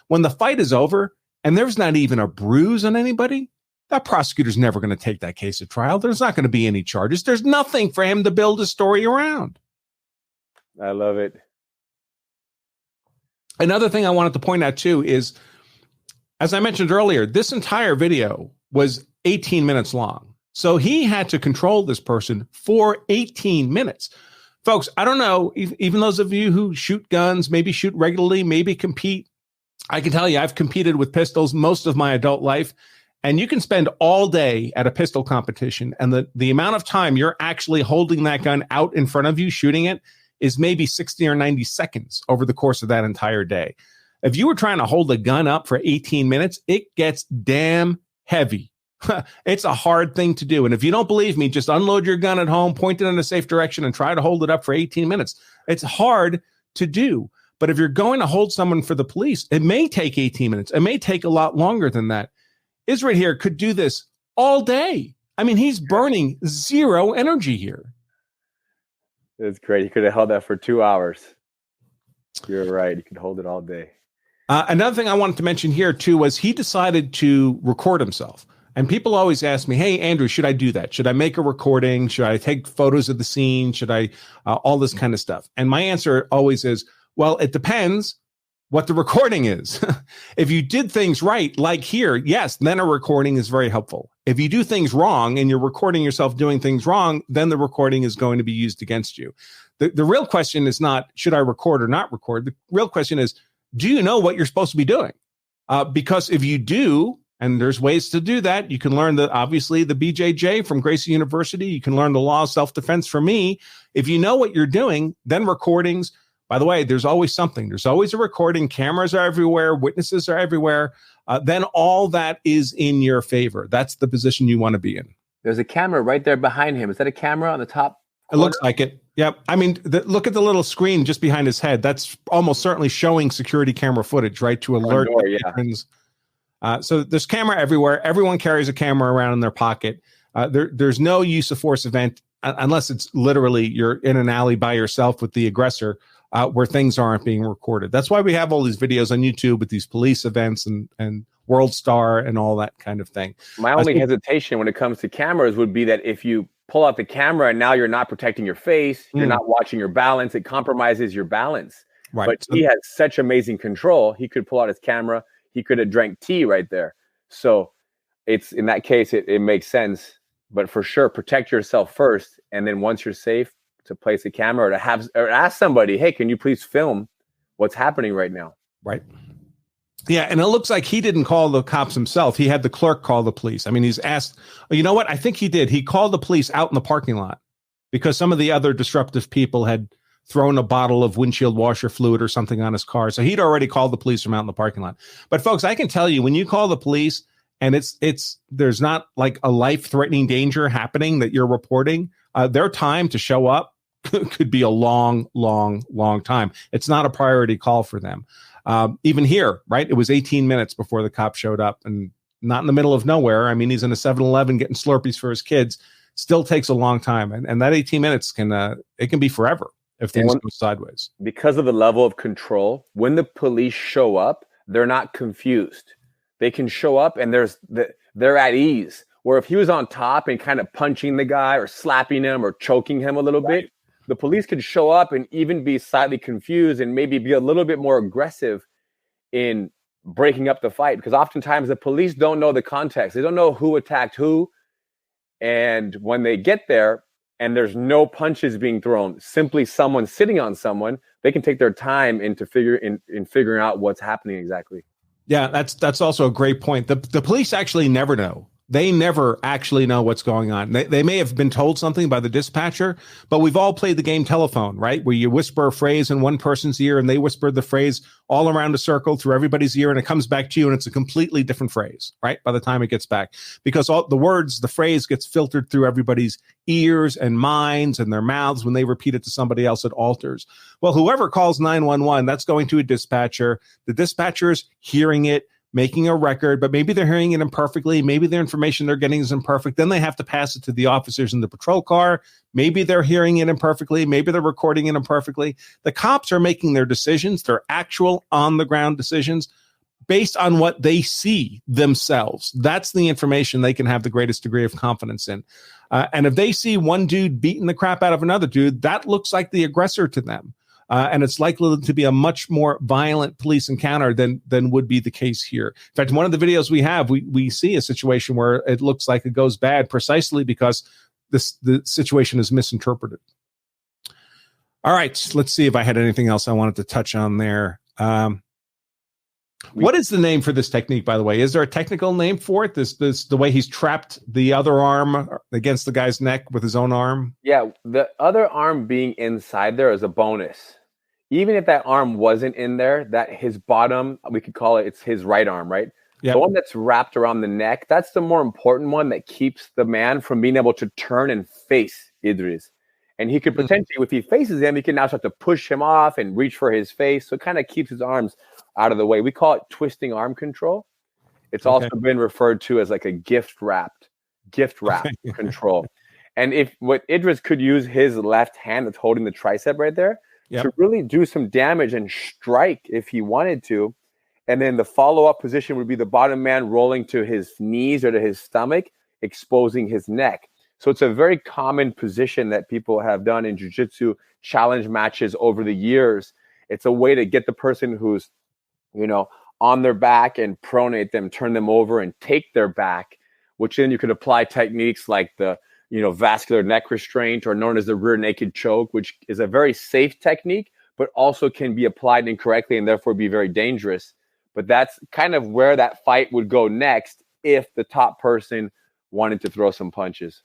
when the fight is over and there's not even a bruise on anybody, that prosecutor's never going to take that case to trial. There's not going to be any charges. There's nothing for him to build a story around. I love it. Another thing I wanted to point out too is, as I mentioned earlier, this entire video was 18 minutes long. So he had to control this person for 18 minutes. Folks, I don't know, even those of you who shoot guns, maybe shoot regularly, maybe compete. I can tell you, I've competed with pistols most of my adult life, and you can spend all day at a pistol competition, and the amount of time you're actually holding that gun out in front of you, shooting it, is maybe 60 or 90 seconds over the course of that entire day. If you were trying to hold a gun up for 18 minutes, it gets damn heavy. It's a hard thing to do. And if you don't believe me, just unload your gun at home, point it in a safe direction, and try to hold it up for 18 minutes. It's hard to do. But if you're going to hold someone for the police, it may take 18 minutes. It may take a lot longer than that. Israel here could do this all day. I mean, he's burning zero energy here. That's great. He could have held that for 2 hours. You're right. He could hold it all day. Another thing I wanted to mention here, too, was he decided to record himself. And people always ask me, hey, Andrew, should I do that? Should I make a recording? Should I take photos of the scene? Should I all this kind of stuff? And my answer always is, well, it depends what the recording is. If you did things right, like here, yes, then a recording is very helpful. If you do things wrong and you're recording yourself doing things wrong, then the recording is going to be used against you. The real question is not, should I record or not record? The real question is, do you know what you're supposed to be doing? Because if you do, and there's ways to do that. You can learn obviously the BJJ from Gracie University. You can learn the law of self-defense from me. If you know what you're doing, then recordings, by the way, there's always something. There's always a recording. Cameras are everywhere. Witnesses are everywhere. Then all that is in your favor. That's the position you want to be in. There's a camera right there behind him. Is that a camera on the top corner? It looks like it. Yep. I mean, look at the little screen just behind his head. That's almost certainly showing security camera footage, right? To alert patrons. So there's camera everywhere. Everyone carries a camera around in their pocket. There's no use of force event unless it's literally you're in an alley by yourself with the aggressor where things aren't being recorded. That's why we have all these videos on YouTube with these police events and World Star and all that kind of thing. My only hesitation when it comes to cameras would be that if you pull out the camera and now you're not protecting your face, you're not watching your balance, it compromises your balance. Right. But he has such amazing control. He could pull out his camera. He could have drank tea right there. So it's in that case, it makes sense. But for sure, protect yourself first. And then once you're safe, to place a camera or ask somebody, hey, can you please film what's happening right now? Right. Yeah. And it looks like he didn't call the cops himself. He had the clerk call the police. I mean, he's asked, you know what? I think he did. He called the police out in the parking lot because some of the other disruptive people had thrown a bottle of windshield washer fluid or something on his car. So he'd already called the police from out in the parking lot. But folks, I can tell you, when you call the police and there's not like a life-threatening danger happening that you're reporting, their time to show up could be a long, long, long time. It's not a priority call for them. Even here, right? It was 18 minutes before the cop showed up, and not in the middle of nowhere. I mean, he's in a 7-Eleven getting Slurpees for his kids. Still takes a long time. And that 18 minutes can be forever if things go sideways. Because of the level of control, when the police show up, they're not confused. They can show up and they're at ease. Where if he was on top and kind of punching the guy or slapping him or choking him a little bit, the police could show up and even be slightly confused and maybe be a little bit more aggressive in breaking up the fight. Because oftentimes the police don't know the context. They don't know who attacked who. And when they get there, and there's no punches being thrown, simply someone sitting on someone, they can take their time in figuring out what's happening exactly. Yeah, that's also a great point. The police actually never know. They never actually know what's going on. They may have been told something by the dispatcher, but we've all played the game telephone, right? Where you whisper a phrase in one person's ear and they whisper the phrase all around a circle through everybody's ear, and it comes back to you and it's a completely different phrase, right? By the time it gets back, because all the phrase gets filtered through everybody's ears and minds and their mouths. When they repeat it to somebody else, it alters. Well, whoever calls 911, that's going to a dispatcher. The dispatcher's hearing it, making a record, but maybe they're hearing it imperfectly. Maybe the information they're getting is imperfect. Then they have to pass it to the officers in the patrol car. Maybe they're hearing it imperfectly. Maybe they're recording it imperfectly. The cops are making their decisions, their actual on-the-ground decisions, based on what they see themselves. That's the information they can have the greatest degree of confidence in. And if they see one dude beating the crap out of another dude, that looks like the aggressor to them. And it's likely to be a much more violent police encounter than would be the case here. In fact, one of the videos we have, we see a situation where it looks like it goes bad precisely because the situation is misinterpreted. All right, let's see if I had anything else I wanted to touch on there. What is the name for this technique, by the way? Is there a technical name for it? This the way he's trapped the other arm against the guy's neck with his own arm? Yeah, the other arm being inside there is a bonus. Even if that arm wasn't in there, that his bottom, we could call it's his right arm, right? Yep. The one that's wrapped around the neck, that's the more important one that keeps the man from being able to turn and face Idris. And he could potentially, if he faces him, he can now start to push him off and reach for his face. So it kind of keeps his arms out of the way. We call it twisting arm control. It's also been referred to as like a gift wrap control. And if what Idris could use his left hand that's holding the tricep right there to really do some damage and strike if he wanted to. And then the follow-up position would be the bottom man rolling to his knees or to his stomach, exposing his neck. So it's a very common position that people have done in jiu-jitsu challenge matches over the years. It's a way to get the person who's, on their back and pronate them, turn them over and take their back, which then you could apply techniques like the, vascular neck restraint, or known as the rear naked choke, which is a very safe technique, but also can be applied incorrectly and therefore be very dangerous. But that's kind of where that fight would go next if the top person wanted to throw some punches.